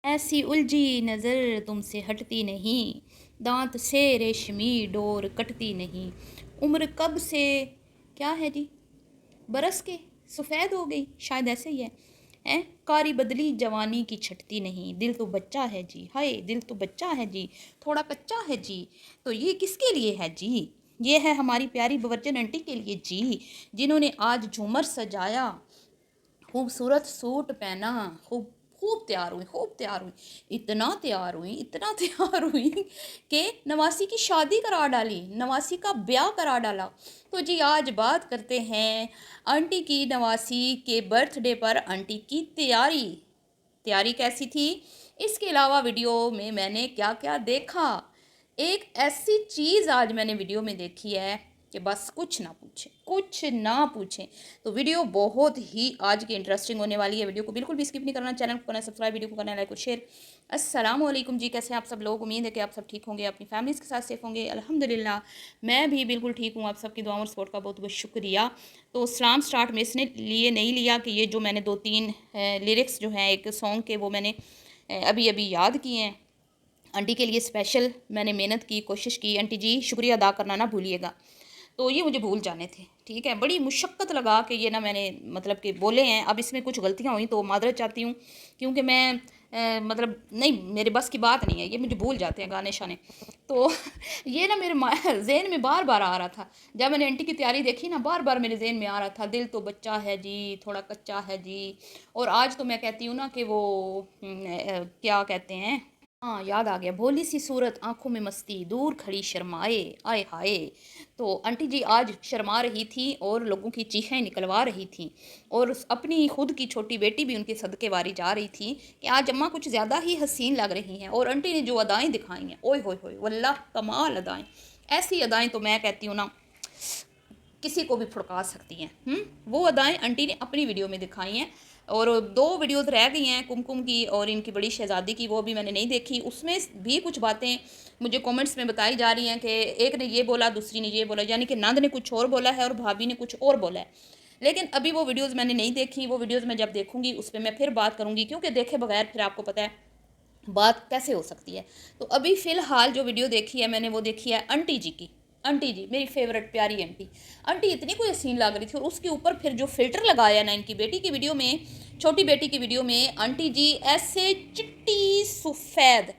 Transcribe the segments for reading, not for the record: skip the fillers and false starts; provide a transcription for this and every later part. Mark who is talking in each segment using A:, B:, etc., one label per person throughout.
A: ऐसी उलझी नज़र तुमसे हटती नहीं, दांत से रेशमी डोर कटती नहीं। उम्र कब से क्या है जी, बरस के सफ़ेद हो गई, शायद ऐसे ही है। हैं कारी बदली जवानी की छटती नहीं, दिल तो बच्चा है जी, हाय दिल तो बच्चा है जी, थोड़ा कच्चा है जी। तो ये किसके लिए है जी? ये है हमारी प्यारी बवर्चन आंटी के लिए जी, जिन्होंने आज झूमर सजाया, खूबसूरत सूट पहना, खूब खूब तैयार हुई, खूब तैयार हुई, इतना तैयार हुई, इतना तैयार हुई कि नवासी की शादी करा डाली, नवासी का ब्याह करा डाला। तो जी आज बात करते हैं आंटी की नवासी के बर्थडे पर आंटी की तैयारी। तैयारी कैसी थी, इसके अलावा वीडियो में मैंने क्या क्या देखा। एक ऐसी चीज़ आज मैंने वीडियो में देखी है कि बस कुछ ना पूछें, कुछ ना पूछें। तो वीडियो बहुत ही आज की इंटरेस्टिंग होने वाली है। वीडियो को बिल्कुल भी स्किप नहीं करना, चैनल को करना सब्सक्राइब, वीडियो को करना लाइक और शेयर। अस्सलाम वालेकुम जी, कैसे हैं आप सब लोग? उम्मीद है कि आप सब ठीक होंगे, अपनी फैमिलीज़ के साथ सेफ होंगे। अल्हम्दुलिल्लाह मैं भी बिल्कुल ठीक हूँ। आप सबकी दुआओं और सपोर्ट का बहुत बहुत शुक्रिया। तो सलाम स्टार्ट में इसने लिए नहीं लिया कि ये जो मैंने 2-3 लिरिक्स जो हैं एक सॉन्ग के, वो मैंने अभी अभी याद किए हैं। आंटी के लिए स्पेशल मैंने मेहनत की, कोशिश की। आंटी जी शुक्रिया अदा करना ना भूलिएगा। तो ये मुझे भूल जाने थे, ठीक है। बड़ी मुशक्क़त लगा के ये ना मैंने मतलब कि बोले हैं। अब इसमें कुछ गलतियाँ हुई तो मादरत चाहती हूँ, क्योंकि मैं मतलब नहीं, मेरे बस की बात नहीं है, ये मुझे भूल जाते हैं गाने शाने। तो ये ना मेरे जहन में बार बार आ रहा था। जब मैंने आंटी की तैयारी देखी ना, बार बार मेरे जहन में आ रहा था, दिल तो बच्चा है जी, थोड़ा कच्चा है जी। और आज तो मैं कहती हूँ ना कि वो क्या कहते हैं, हाँ याद आ गया, भोली सी सूरत आंखों में मस्ती, दूर खड़ी शर्माए, आए हाय। तो आंटी जी आज शर्मा रही थी और लोगों की चीखें निकलवा रही थी, और अपनी खुद की छोटी बेटी भी उनके सदके वारी जा रही थी कि आज अम्मा कुछ ज़्यादा ही हसीन लग रही हैं। और आंटी ने जो अदाएं दिखाई हैं, ओए होए होए, वल्लाह कमाल अदाएं। ऐसी अदाएं तो मैं कहती हूँ ना किसी को भी फुड़का सकती हैं। वो अदाएं आंटी ने अपनी वीडियो में दिखाई हैं। और 2 वीडियोस रह गई हैं, कुमकुम की और इनकी बड़ी शहज़ादी की, वो भी मैंने नहीं देखी। उसमें भी कुछ बातें मुझे कमेंट्स में बताई जा रही हैं कि एक ने ये बोला, दूसरी ने ये बोला, यानी कि नंद ने कुछ और बोला है और भाभी ने कुछ और बोला है। लेकिन अभी वो वीडियोस मैंने नहीं देखी। वो वीडियोस मैं जब देखूंगी उस पर मैं फिर बात करूंगी, क्योंकि देखे बगैर फिर आपको पता है बात कैसे हो सकती है। तो अभी फ़िलहाल जो वीडियो देखी है मैंने, वो देखी है आंटी जी की। आंटी जी मेरी फेवरेट प्यारी आंटी। आंटी इतनी कोई हसीन लग रही थी, और उसके ऊपर फिर जो फ़िल्टर लगाया ना इनकी बेटी की वीडियो में, छोटी बेटी की वीडियो में, आंटी जी ऐसे चिट्टी सफ़ेद,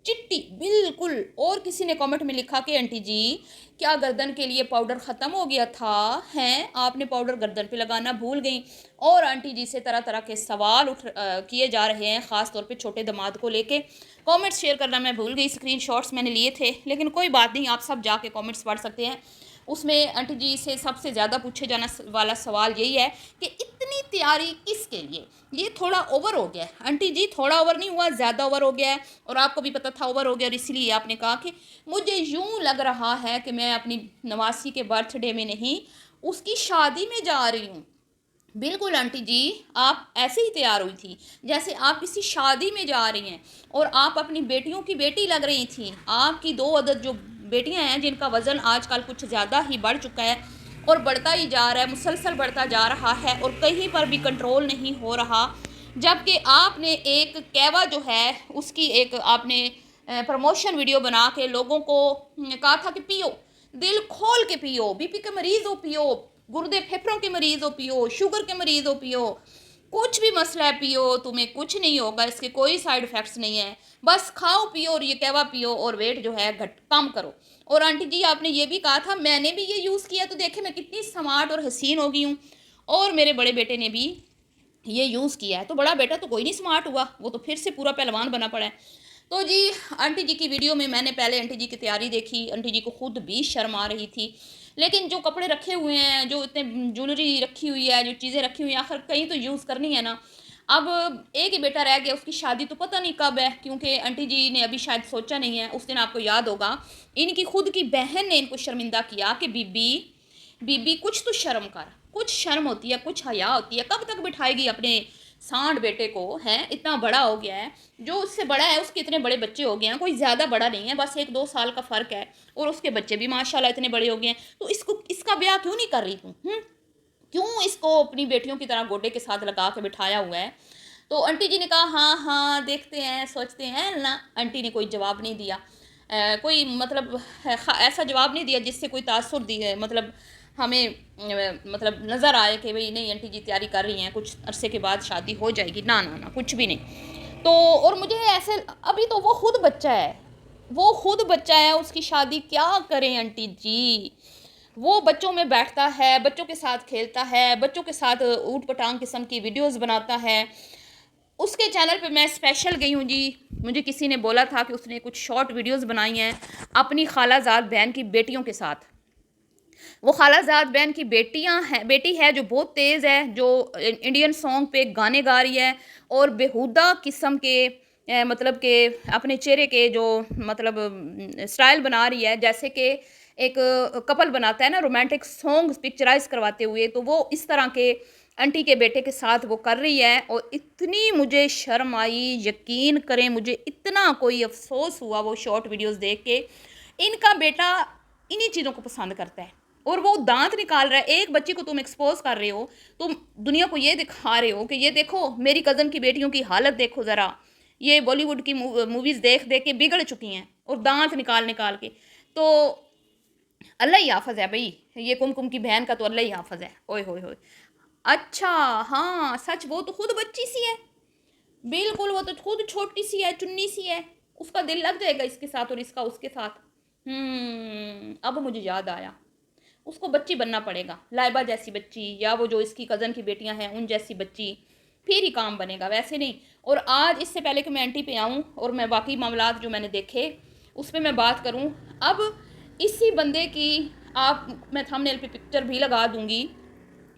A: चिट्टी बिल्कुल। और किसी ने कमेंट में लिखा कि आंटी जी क्या गर्दन के लिए पाउडर ख़त्म हो गया था, हैं आपने पाउडर गर्दन पे लगाना भूल गई। और आंटी जी से तरह तरह के सवाल किए जा रहे हैं, ख़ास तौर पे छोटे दामाद को लेके। कमेंट्स शेयर करना मैं भूल गई, स्क्रीनशॉट्स मैंने लिए थे, लेकिन कोई बात नहीं, आप सब जाके कमेंट्स पढ़ सकते हैं। उसमें आंटी जी से सबसे ज़्यादा पूछे जाना वाला सवाल यही है कि इतनी तैयारी किसके लिए, ये थोड़ा ओवर हो गया है। आंटी जी थोड़ा ओवर नहीं हुआ, ज़्यादा ओवर हो गया है, और आपको भी पता था ओवर हो गया, और इसीलिए आपने कहा कि मुझे यूँ लग रहा है कि मैं अपनी नवासी के बर्थडे में नहीं, उसकी शादी में जा रही हूँ। बिल्कुल आंटी जी, आप ऐसे ही तैयार हुई थी जैसे आप किसी शादी में जा रही हैं, और आप अपनी बेटियों की बेटी लग रही थी। आपकी 2 अदद जो बेटियां हैं, जिनका वज़न आजकल कुछ ज़्यादा ही बढ़ चुका है और बढ़ता ही जा रहा है, मुसलसल बढ़ता जा रहा है, और कहीं पर भी कंट्रोल नहीं हो रहा। जबकि आपने एक कहवा जो है उसकी एक आपने प्रमोशन वीडियो बना के लोगों को कहा था कि पियो, दिल खोल के पियो, बीपी के मरीज हो पियो, गुर्दे फेफड़ों के मरीज हो पियो, शुगर के मरीज हो पियो, कुछ भी मसला है पियो, तुम्हें कुछ नहीं होगा, इसके कोई साइड इफ़ेक्ट्स नहीं है। बस खाओ पियो और ये कहवा पियो, और वेट जो है घट कम करो। और आंटी जी आपने ये भी कहा था, मैंने भी ये यूज़ किया तो देखे मैं कितनी स्मार्ट और हसीन हो गई हूँ। और मेरे बड़े बेटे ने भी ये यूज़ किया है। तो बड़ा बेटा तो कोई नहीं स्मार्ट हुआ, वो तो फिर से पूरा पहलवान बना पड़ा है। तो जी आंटी जी की वीडियो में मैंने पहले आंटी जी की तैयारी देखी, आंटी जी को खुद भी शर्म आ रही थी। लेकिन जो कपड़े रखे हुए हैं, जो इतने ज्वेलरी रखी हुई है, जो चीज़ें रखी हुई हैं, आखिर कहीं तो यूज़ करनी है ना। अब एक ही बेटा रह गया, उसकी शादी तो पता नहीं कब है, क्योंकि आंटी जी ने अभी शायद सोचा नहीं है। उस दिन आपको याद होगा इनकी खुद की बहन ने इनको शर्मिंदा किया कि बीबी, बीबी कुछ तो शर्म कर, कुछ शर्म होती है, कुछ हया होती है, कब तक बिठाएगी अपने सांड बेटे को, है इतना बड़ा हो गया है। जो उससे बड़ा है उसके इतने बड़े बच्चे हो गए हैं, कोई ज़्यादा बड़ा नहीं है, बस 1-2 साल का फ़र्क है, और उसके बच्चे भी माशाल्लाह इतने बड़े हो गए हैं। तो इसको, इसका ब्याह क्यों नहीं कर रही तू? क्यों इसको अपनी बेटियों की तरह गोडे के साथ लगा के बिठाया हुआ है? तो आंटी जी ने कहा हाँ हाँ देखते हैं सोचते हैं ना। आंटी ने कोई जवाब नहीं दिया, कोई मतलब ऐसा जवाब नहीं दिया जिससे कोई तासुर दी है, मतलब हमें मतलब नज़र आए कि भाई नहीं आंटी जी तैयारी कर रही हैं, कुछ अरसे के बाद शादी हो जाएगी। ना ना ना, कुछ भी नहीं। तो और मुझे ऐसे, अभी तो वो खुद बच्चा है, वो खुद बच्चा है, उसकी शादी क्या करें आंटी जी। वो बच्चों में बैठता है, बच्चों के साथ खेलता है, बच्चों के साथ ऊट पटांग किस्म की वीडियोस बनाता है। उसके चैनल पे मैं स्पेशल गई हूँ जी। मुझे किसी ने बोला था कि उसने कुछ शॉर्ट वीडियोस बनाई हैं अपनी खालाजाद बहन की बेटियों के साथ। वो खालाजाद बहन की बेटी है जो बहुत तेज़ है, जो इंडियन सॉन्ग पे गाने गा रही है और बेहुदा किस्म के मतलब के अपने चेहरे के जो मतलब स्टाइल बना रही है, जैसे कि एक कपल बनाता है ना रोमांटिक सॉन्ग पिक्चराइज करवाते हुए, तो वो इस तरह के आंटी के बेटे के साथ वो कर रही है। और इतनी मुझे शर्म आई, यकीन करें मुझे इतना कोई अफसोस हुआ वो शॉर्ट वीडियोस देख के। इनका बेटा इन्हीं चीज़ों को पसंद करता है और वो दांत निकाल रहा है। एक बच्ची को तुम एक्सपोज कर रहे हो, तुम दुनिया को ये दिखा रहे हो कि ये देखो मेरी कज़न की बेटियों की हालत देखो ज़रा, ये बॉलीवुड की मूवीज़ देख देख के बिगड़ चुकी हैं और दांत निकाल निकाल के। तो अल्लाह ही हाफज है भाई, ये कुमकुम की बहन का तो अल्लाह ही हाफज है। ओए होए होए। अच्छा, हाँ सच, वो तो खुद बच्ची सी है, बिल्कुल वो तो खुद छोटी सी है, चुन्नी सी है। उसका दिल लग जाएगा इसके साथ और इसका उसके साथ। अब मुझे याद आया, उसको बच्ची बनना पड़ेगा, लाइबा जैसी बच्ची, या वो जो इसकी कज़न की बेटियां हैं उन जैसी बच्ची, फिर ही काम बनेगा, वैसे नहीं। और आज इससे पहले कि मैं एंटी पे आऊँ और मैं बाकी मामलात जो मैंने देखे उस पर मैं बात करूँ, अब इसी बंदे की मैं थंबनेल पे पिक्चर भी लगा दूँगी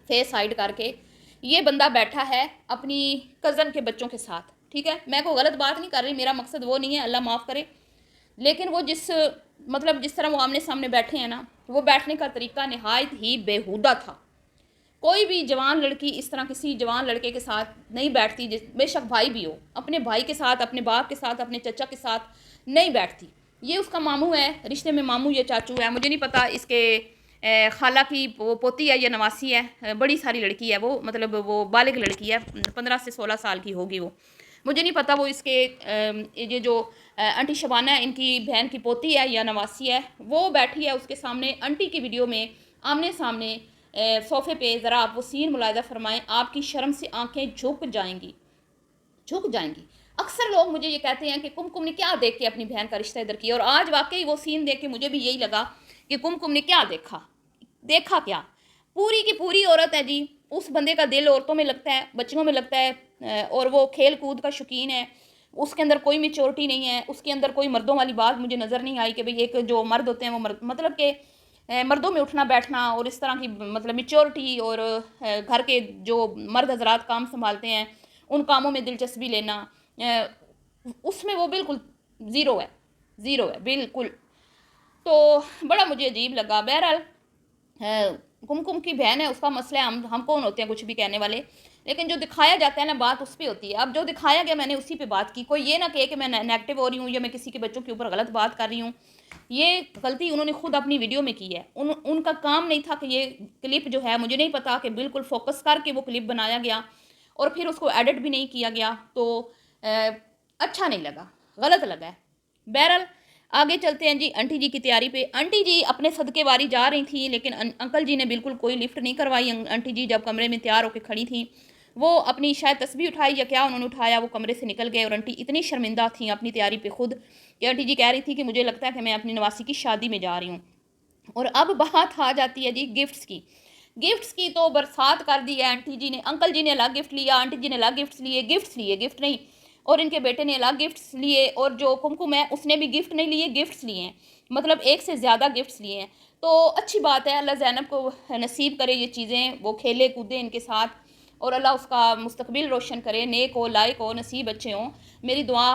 A: फेस हाइड करके। ये बंदा बैठा है अपनी कज़न के बच्चों के साथ, ठीक है, मैं कोई गलत बात नहीं कर रही, मेरा मकसद वो नहीं है, अल्लाह माफ़ करे। लेकिन वो जिस तरह वो आमने सामने बैठे हैं ना, वो बैठने का तरीका नहायत ही बेहुदा था। कोई भी जवान लड़की इस तरह किसी जवान लड़के के साथ नहीं बैठती, बेशक भाई भी हो, अपने भाई के साथ, अपने बाप के साथ, अपने चचा के साथ नहीं बैठती। ये उसका मामू है, रिश्ते में मामू ये चाचू है, मुझे नहीं पता इसके खाला की वो पोती है या नवासी है, बड़ी सारी लड़की है वो, मतलब वो बालिग लड़की है, 15 से 16 साल की होगी वो, मुझे नहीं पता वो इसके ये जो आंटी शबाना है इनकी बहन की पोती है या नवासी है। वो बैठी है उसके सामने आंटी की वीडियो में आमने सामने सोफ़े पे। ज़रा आप वो सीन मुलाहिज़ा फरमाएं, आपकी शर्म से आंखें झुक जाएंगी, झुक जाएंगी। अक्सर लोग मुझे ये कहते हैं कि कुमकुम ने क्या देख के अपनी बहन का रिश्ता इधर किया, और आज वाकई वो सीन देख के मुझे भी यही लगा कि कुमकुम ने क्या देखा, देखा क्या, पूरी की पूरी औरत है जी। उस बंदे का दिल औरतों में लगता है, बच्चियों में लगता है, और वो खेल कूद का शौकीन है। उसके अंदर कोई मेच्योरिटी नहीं है, उसके अंदर कोई मर्दों वाली बात मुझे नज़र नहीं आई कि भाई एक जो मर्द होते हैं वो मतलब कि मर्दों में उठना बैठना और इस तरह की मतलब मेच्योरिटी, और घर के जो मर्द हजरात काम संभालते हैं उन कामों में दिलचस्पी लेना, उसमें वो बिल्कुल ज़ीरो है, ज़ीरो है बिल्कुल। तो बड़ा मुझे अजीब लगा। बहरहाल कुमकुम की बहन है, उसका मसला है, हम कौन होते हैं कुछ भी कहने वाले। लेकिन जो दिखाया जाता है ना, बात उस पर होती है। अब जो दिखाया गया मैंने उसी पे बात की। कोई ये ना कहे कि मैं नेगेटिव हो रही हूँ या मैं किसी के बच्चों के ऊपर गलत बात कर रही हूँ। ये गलती उन्होंने खुद अपनी वीडियो में की है। उनका काम नहीं था कि ये क्लिप जो है, मुझे नहीं पता कि बिल्कुल फोकस करके वो क्लिप बनाया गया और फिर उसको एडिट भी नहीं किया गया, तो अच्छा नहीं लगा, गलत लगा है। बहरहाल आगे चलते हैं जी आंटी जी की तैयारी पे। आंटी जी अपने सदके वारी जा रही थी, लेकिन अंकल जी ने बिल्कुल कोई लिफ्ट नहीं करवाई। आंटी जी जब कमरे में तैयार होकर खड़ी थी, वो अपनी शायद तस्बीह उठाई या क्या उन्होंने उठाया, वो कमरे से निकल गए। और आंटी इतनी शर्मिंदा थी अपनी तैयारी पे खुद कि आंटी जी कह रही थी कि मुझे लगता है कि मैं अपनी नवासी की शादी में जा रही हूँ। और अब बात आ जाती है जी गिफ्ट्स की। गिफ्ट्स की तो बरसात कर दी है आंटी जी ने। अंकल जी ने अलग गिफ्ट लिया, आंटी जी ने अलग गिफ्ट्स लिए, गिफ्ट नहीं, और इनके बेटे ने अलग गिफ्ट्स लिए, और जो कुमकुम है उसने भी गिफ्ट नहीं लिए, गिफ्ट्स लिए हैं, मतलब एक से ज़्यादा गिफ्ट्स लिए हैं। तो अच्छी बात है, अल्लाह ज़ैनब को नसीब करे ये चीज़ें, वो खेले कूदे इनके साथ, और अल्लाह उसका मुस्तकबिल रोशन करे, नेक हो, लायक हो, नसीब अच्छे हों। मेरी दुआ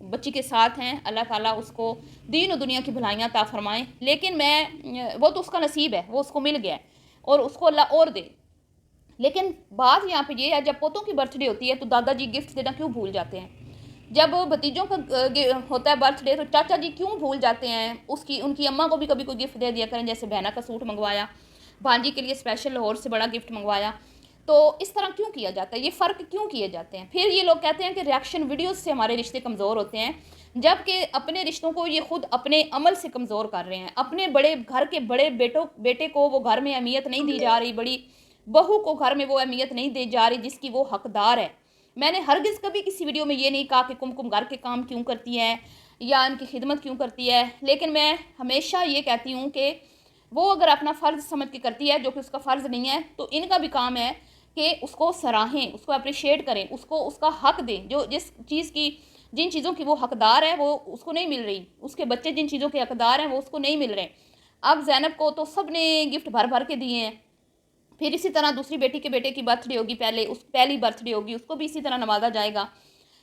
A: बच्ची के साथ हैं, अल्लाह ताला उसको दीन और दुनिया की भलाइयाँ अता फरमाएँ। लेकिन वो तो उसका नसीब है, वो उसको मिल गया है और उसको अल्लाह और दे। लेकिन बात यहाँ पे ये है, जब पोतों की बर्थडे होती है तो दादाजी गिफ्ट देना क्यों भूल जाते हैं? जब भतीजों का होता है बर्थडे तो चाचा जी क्यों भूल जाते हैं? उसकी उनकी अम्मा को भी कभी कोई गिफ्ट दे दिया करें, जैसे बहना का सूट मंगवाया, भांजी के लिए स्पेशल लाहौर से बड़ा गिफ्ट मंगवाया। तो इस तरह क्यों किया जाता है, ये फ़र्क क्यों किए जाते हैं। फिर ये लोग कहते हैं कि रिएक्शन वीडियोस से हमारे रिश्ते कमज़ोर होते हैं, जबकि अपने रिश्तों को ये खुद अपने अमल से कमज़ोर कर रहे हैं। अपने बड़े घर के बड़े बेटे को वो घर में अहमियत नहीं दी जा रही, बड़ी बहू को घर में वो अहमियत नहीं दी जा रही जिसकी वो हकदार है। मैंने हरगिज़ कभी किसी वीडियो में ये नहीं कहा कि कुमकुम घर के काम क्यों करती है या इनकी खिदमत क्यों करती है, लेकिन मैं हमेशा ये कहती हूँ कि वो अगर अपना फ़र्ज़ समझ के करती है, जो कि उसका फ़र्ज़ नहीं है, तो इनका भी काम है कि उसको सराहें, उसको अप्रिशिएट करें, उसको उसका हक दें। जो जिन चीज़ों की वो हकदार है वो उसको नहीं मिल रही, उसके बच्चे जिन चीज़ों के हकदार हैं वो उसको नहीं मिल रहे। अब ज़ैनब को तो सब ने गिफ्ट भर भर के दिए हैं, फिर इसी तरह दूसरी बेटी के बेटे की बर्थडे होगी, पहली बर्थडे होगी, उसको भी इसी तरह नवाजा जाएगा।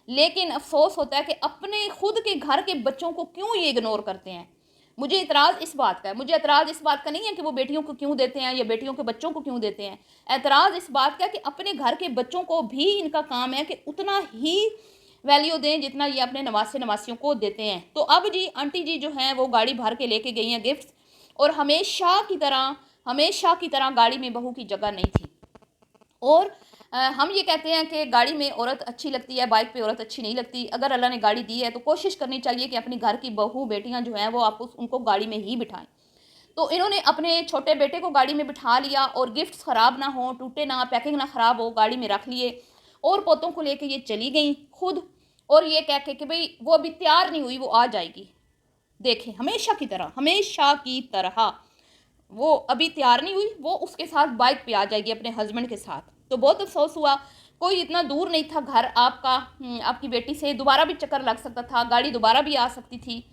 A: लेकिन अफसोस होता है कि अपने खुद के घर के बच्चों को क्यों ये इग्नोर करते हैं। मुझे इतराज़ इस बात का है, मुझे एतराज़ इस बात का नहीं है कि वो बेटियों को क्यों देते हैं या बेटियों के बच्चों को क्यों देते हैं। एतराज़ इस बात का है कि अपने घर के बच्चों को भी इनका काम है कि उतना ही वैल्यू दें जितना ये अपने नवासे नवासियों को देते हैं। तो अब जी आंटी जी जो हैं वो गाड़ी भर के लेके गई हैं गिफ्ट्स, और हमेशा की तरह गाड़ी में बहू की जगह नहीं थी। और हम ये कहते हैं कि गाड़ी में औरत अच्छी लगती है, बाइक पे औरत अच्छी नहीं लगती। अगर अल्लाह ने गाड़ी दी है तो कोशिश करनी चाहिए कि अपनी घर की बहू बेटियां जो हैं वो आप उनको गाड़ी में ही बिठाएं। तो इन्होंने अपने छोटे बेटे को गाड़ी में बिठा लिया और गिफ्ट्स ख़राब ना हो, टूटे ना, पैकिंग ना ख़राब हो, गाड़ी में रख लिए और पोतों को लेके ये चली गई खुद, और ये कह के कि भाई वो अभी तैयार नहीं हुई, वो आ जाएगी। देखें, हमेशा की तरह वो अभी तैयार नहीं हुई, वो उसके साथ बाइक पे आ जाएगी अपने हस्बैंड के साथ। तो बहुत अफसोस हुआ, कोई इतना दूर नहीं था घर आपका, आपकी बेटी से दोबारा भी चक्कर लग सकता था, गाड़ी दोबारा भी आ सकती थी,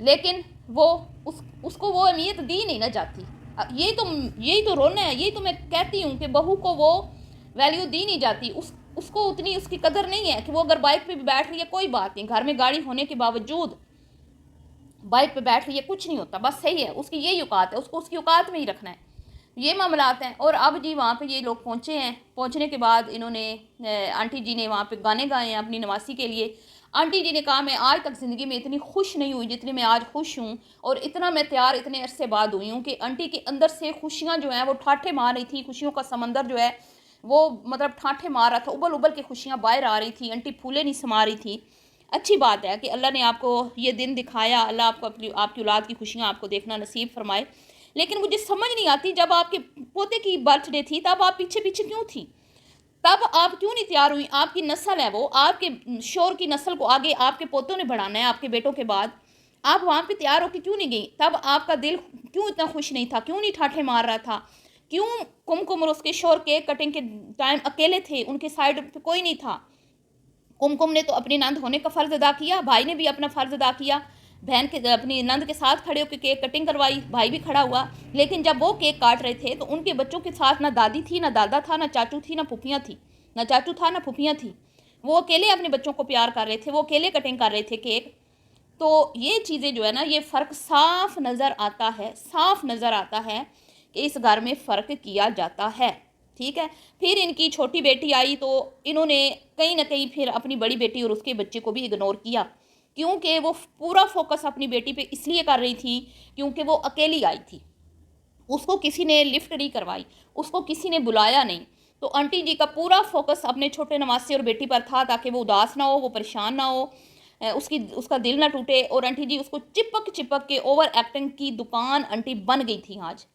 A: लेकिन वो उसको वो अहमियत दी नहीं ना जाती। यही तो रोना है, यही तो मैं कहती हूँ कि बहू को वो वैल्यू दी नहीं जाती, उसको उतनी उसकी कदर नहीं है कि वो अगर बाइक पे भी बैठ रही है कोई बात नहीं, घर में गाड़ी होने के बावजूद बाइक पे बैठ रही है कुछ नहीं होता, बस सही है, उसकी यही औकात है, उसको उसकी औकात में ही रखना है। ये मामलात हैं। और अब जी वहाँ पे ये लोग पहुँचे हैं, पहुँचने के बाद इन्होंने आंटी जी ने वहाँ पे गाने गाए हैं अपनी नवासी के लिए। आंटी जी ने कहा मैं आज तक ज़िंदगी में इतनी खुश नहीं हुई जितनी मैं आज खुश हूँ, और इतना मैं तैयार इतने अरसे बाद हुई हूँ कि आंटी के अंदर से खुशियाँ जो हैं वो ठाठे मार रही थी, खुशियों का समंदर जो है वो मतलब ठाठे मार रहा था, उबल उबल के खुशियाँ बाहर आ रही थी, आंटी फूले नहीं समा रही थी। अच्छी बात है कि अल्लाह ने आपको ये दिन दिखाया, अल्लाह आपको आपकी औलाद की खुशियाँ आपको देखना नसीब फरमाए। लेकिन मुझे समझ नहीं आती, जब आपके पोते की बर्थडे थी तब आप पीछे पीछे क्यों थी, तब आप क्यों नहीं तैयार हुई। आपकी नस्ल है वो, आपके शोर की नस्ल को आगे आपके पोतों ने बढ़ाना है आपके बेटों के बाद, आप वहाँ पे तैयार होकर क्यों नहीं गई। तब आपका दिल क्यों इतना खुश नहीं था, क्यों नहीं ठाठे मार रहा था, क्यों कुमकुम और उसके शोर केक कटिंग के टाइम अकेले थे, उनके साइड पे कोई नहीं था। कुमकुम ने तो अपनी नंद होने का फ़र्ज़ अदा किया, भाई ने भी अपना फ़र्ज़ अदा किया, बहन के अपनी नंद के साथ खड़े होकर केक कटिंग करवाई, भाई भी खड़ा हुआ। लेकिन जब वो केक काट रहे थे तो उनके बच्चों के साथ ना दादी थी, ना दादा था, ना चाचू थी, ना फूफियाँ थी, ना चाचू था, ना फूफियाँ थी। वो अकेले अपने बच्चों को प्यार कर रहे थे, वो अकेले कटिंग कर रहे थे केक। तो ये चीज़ें जो है ना, ये फ़र्क साफ नज़र आता है, साफ नज़र आता है कि इस घर में फ़र्क किया जाता है। ठीक है। फिर इनकी छोटी बेटी आई तो इन्होंने कहीं ना कहीं फिर अपनी बड़ी बेटी और उसके बच्चे को भी इग्नोर किया, क्योंकि वो पूरा फोकस अपनी बेटी पे इसलिए कर रही थी क्योंकि वो अकेली आई थी, उसको किसी ने लिफ्ट नहीं करवाई, उसको किसी ने बुलाया नहीं। तो आंटी जी का पूरा फोकस अपने छोटे नवासे और बेटी पर था ताकि वो उदास ना हो, वो परेशान ना हो, उसका दिल ना टूटे। और आंटी जी उसको चिपक चिपक के ओवर एक्टिंग की दुकान आंटी बन गई थी। आज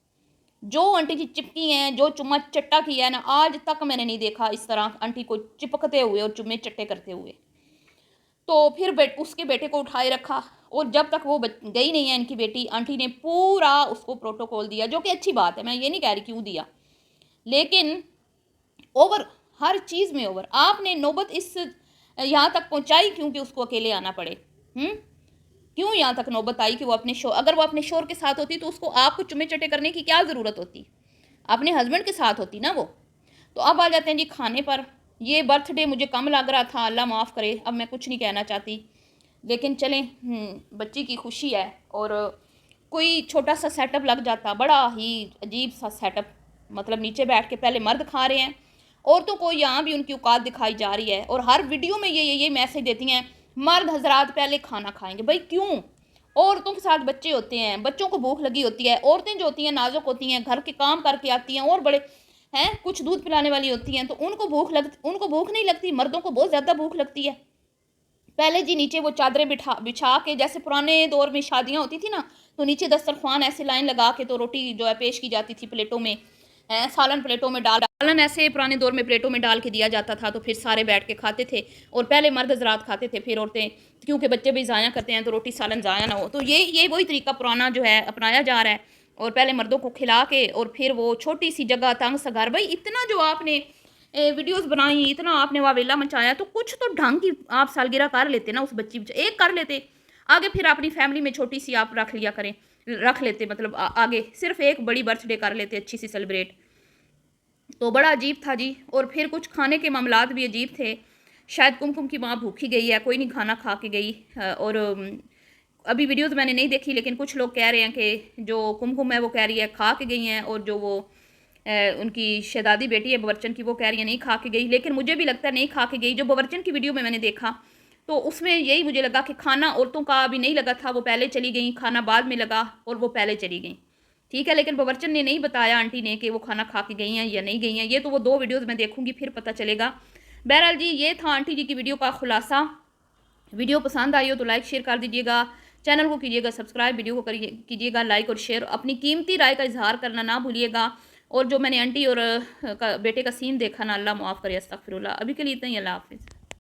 A: जो आंटी जी चिपकी हैं, जो चुम्मा चट्टा किया है ना, आज तक मैंने नहीं देखा इस तरह आंटी को चिपकते हुए और चुम्मे चट्टे करते हुए। तो फिर उसके बेटे को उठाए रखा, और जब तक वो गई नहीं है इनकी बेटी, आंटी ने पूरा उसको प्रोटोकॉल दिया, जो कि अच्छी बात है, मैं ये नहीं कह रही क्यों दिया, लेकिन ओवर, हर चीज़ में ओवर। आपने नौबत इस यहाँ तक पहुँचाई क्योंकि उसको अकेले आना पड़े। क्यों यहाँ तक नौबत आई कि वो अपने शोर, अगर वो अपने शोर के साथ होती तो उसको आपको चुम्मे चटे करने की क्या ज़रूरत होती, अपने हस्बैंड के साथ होती ना वो। तो अब आ जाते हैं जी खाने पर। ये बर्थडे मुझे कम लग रहा था, अल्लाह माफ़ करे, अब मैं कुछ नहीं कहना चाहती, लेकिन चलें, बच्ची की खुशी है। और कोई छोटा सा सेटअप लग जाता, बड़ा ही अजीब सा सेटअप, मतलब नीचे बैठ के पहले मर्द खा रहे हैं, औरतों को यहाँ भी उनकी औकात दिखाई जा रही है, और हर वीडियो में ये मैसेज देती हैं मर्द हजरात पहले खाना खाएंगे। भाई क्यों? औरतों के साथ बच्चे होते हैं, बच्चों को भूख लगी होती है, औरतें जो होती हैं नाजुक होती हैं, घर के काम करके आती हैं और बड़े हैं, कुछ दूध पिलाने वाली होती हैं, तो उनको भूख नहीं लगती, मर्दों को बहुत ज़्यादा भूख लगती है। पहले जी नीचे वो चादरें बिछा के, जैसे पुराने दौर में शादियां होती थी ना, तो नीचे दस्तरखान ऐसे लाइन लगा के तो रोटी जो है पेश की जाती थी प्लेटों में, सालन प्लेटों में सालन ऐसे पुराने दौर में प्लेटों में डाल के दिया जाता था, तो फिर सारे बैठ के खाते थे। और पहले मर्द हजरात खाते थे, फिर औरतें, क्योंकि बच्चे भी ज़ाया करते हैं तो रोटी सालन ज़ाया ना हो, तो ये वही तरीका पुराना जो है अपनाया जा रहा है। और पहले मर्दों को खिला के और फिर वो छोटी सी जगह, तंग सा घर, भाई इतना जो आपने वीडियोस बनाई, इतना आपने वावेला मचाया, तो कुछ तो ढंग की आप सालगिरह कर लेते ना, उस बच्ची एक कर लेते, आगे फिर अपनी फैमिली में छोटी सी आप रख लेते, मतलब आगे सिर्फ एक बड़ी बर्थडे कर लेते अच्छी सी सेलिब्रेट। तो बड़ा अजीब था जी। और फिर कुछ खाने के मामलात भी अजीब थे। शायद कुमकुम की माँ भूखी गई है, कोई नहीं खाना खा के गई। और अभी वीडियोस मैंने नहीं देखी, लेकिन कुछ लोग कह रहे हैं कि जो कुमकुम है वो कह रही है खा के गई हैं, और जो वो उनकी शहजादी बेटी है बवर्चन की, वो कह रही है नहीं खा के गई। लेकिन मुझे भी लगता है नहीं खा के गई। जो बवर्चन की वीडियो में मैंने देखा तो उसमें यही मुझे लगा कि खाना औरतों का अभी नहीं लगा था, वो पहले चली गई, खाना बाद में लगा और वो पहले चली गई। ठीक है, लेकिन बवर्चन ने नहीं बताया आंटी ने कि वो खाना खा के गई हैं या नहीं गई हैं। ये तो वो 2 वीडियोज़ मैं देखूंगी फिर पता चलेगा। बहरहाल जी, ये था आंटी जी की वीडियो का खुलासा। वीडियो पसंद आई हो तो लाइक शेयर कर दीजिएगा, चैनल को कीजिएगा सब्सक्राइब, वीडियो को कीजिएगा लाइक और शेयर। अपनी कीमती राय का इजहार करना ना भूलिएगा। और जो मैंने आंटी और बेटे का सीन देखा ना, अल्लाह माफ़ करे, अस्तगफिरुल्लाह। अभी के लिए इतना ही, अल्लाह हाफिज़।